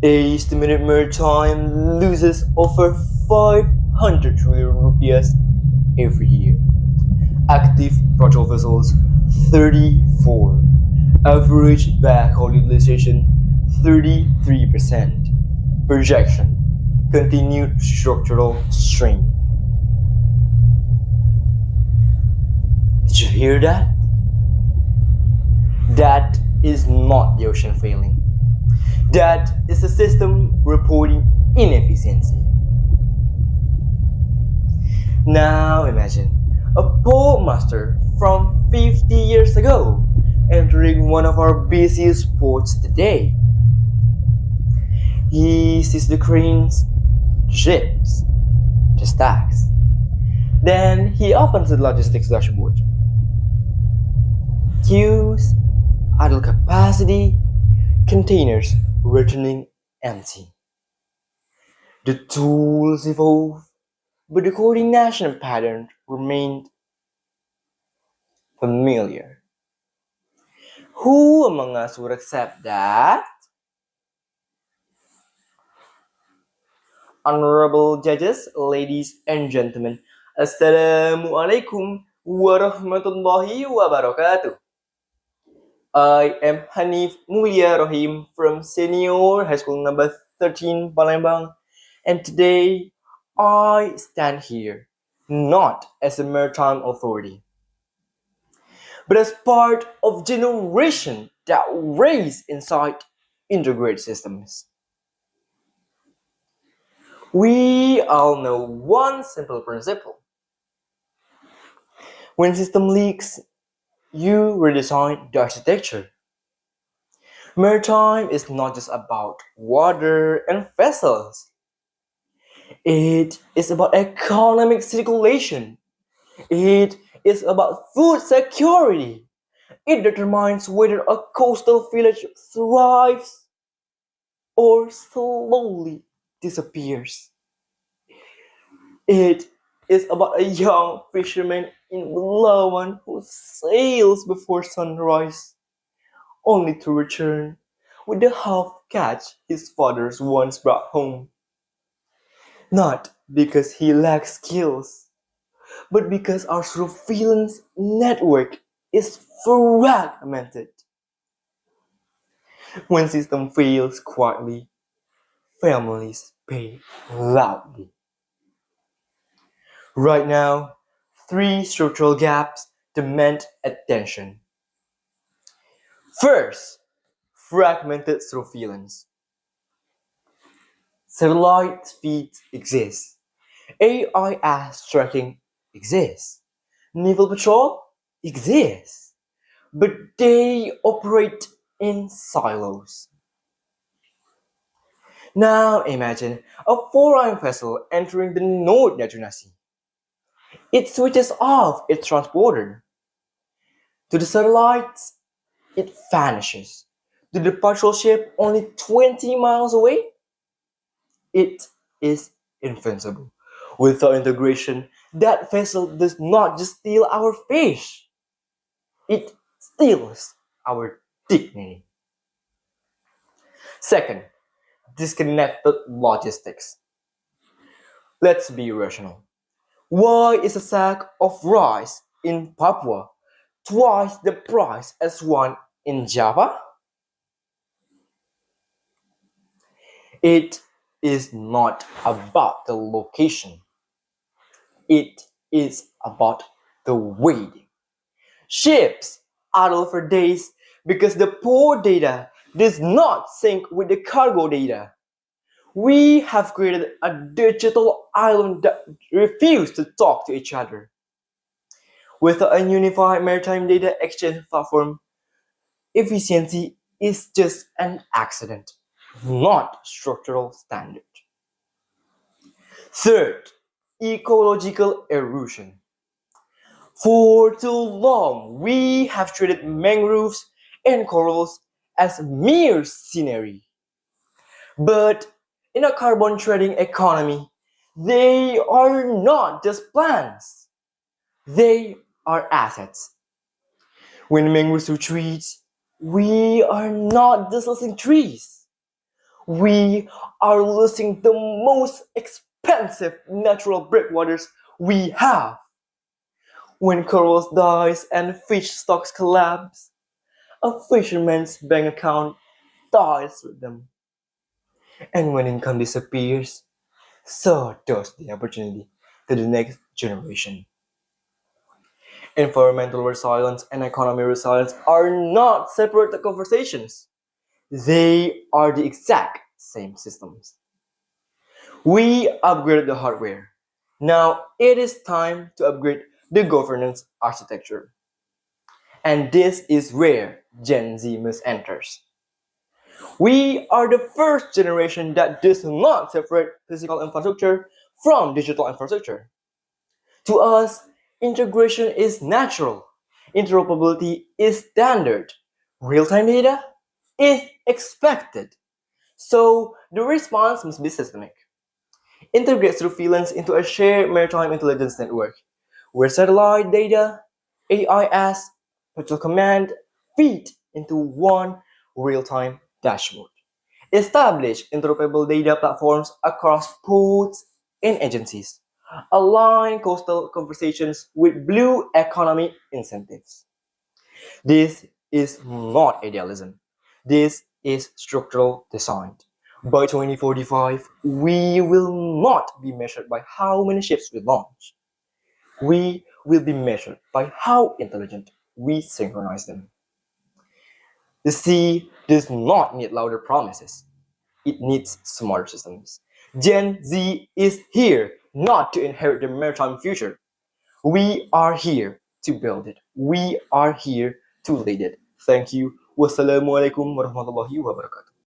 A estimated maritime loses over 500 trillion rupees every year. Active patrol vessels 34. Average backhaul utilization 33%. Projection continued structural strain. Did you hear that? That is not the ocean failing. That is the system reporting inefficiency. Now imagine a postmaster from 50 years ago entering one of our busiest ports today. He sees the cranes, the ships, the stacks. Then he opens the logistics dashboard. Queues, idle capacity, containers returning empty. The tools evolve, but the coordination pattern remained familiar. Who among us would accept that? Honorable judges, ladies and gentlemen, Assalamualaikum warahmatullahi wabarakatuh. I am Hanif Mulia Rohim from Senior High School number 13 Palembang, and today I stand here not as a maritime authority, but as part of generation that raised inside integrated systems. We all know one simple principle. When system leaks, you redesign the architecture. Maritime is not just about water and vessels. It is about economic circulation. It is about food security. It determines whether a coastal village thrives or slowly disappears. It is about a young fisherman in Bulawan who sails before sunrise, only to return with the half catch his father once brought home. Not because he lacks skills, but because our surveillance network is fragmented. When system fails quietly, families pay loudly. Right now, three structural gaps demand attention. First, fragmented surveillance. Satellite feeds exist. AIS tracking exists. Naval patrol exists. But they operate in silos. Now imagine a foreign vessel entering the North Natuna Sea. It switches off its transporter. To the satellites, it vanishes. To the patrol ship only 20 miles away, it is invincible. Without integration, that vessel does not just steal our fish, it steals our dignity. Second, disconnected logistics. Let's be rational. Why is a sack of rice in Papua twice the price as one in Java? It is not about the location. It is about the weight. Ships idle for days because the port data does not sync with the cargo data. We have created a digital island that refuses to talk to each other. Without a unified maritime data exchange platform, efficiency is just an accident, not structural standard. Third, ecological erosion. For too long, we have treated mangroves and corals as mere scenery. But in a carbon trading economy, they are not just plants, they are assets. When mangroves retreat, we are not just losing trees, We are losing the most expensive natural breakwaters we have. When corals dies and fish stocks collapse, a fisherman's bank account dies with them. And when income disappears, so does the opportunity to the next generation. Environmental resilience and economic resilience are not separate conversations. They are the exact same systems. We upgraded the hardware. Now it is time to upgrade the governance architecture. And this is where Gen Z must enters. We are the first generation that does not separate physical infrastructure from digital infrastructure. To us, integration is natural. Interoperability is standard. Real-time data is expected. So the response must be systemic. Integrate surveillance into a shared maritime intelligence network, where satellite data, AIS, patrol command feed into one real-time dashboard. Establish interoperable data platforms across ports and agencies. Align coastal conversations with blue economy incentives. This is not idealism. This is structural design. By 2045, we will not be measured by how many ships we launch. We will be measured by how intelligent we synchronize them. The sea does not need louder promises. It needs smarter systems. Gen Z is here not to inherit the maritime future. We are here to build it. We are here to lead it. Thank you. Wassalamualaikum warahmatullahi wabarakatuh.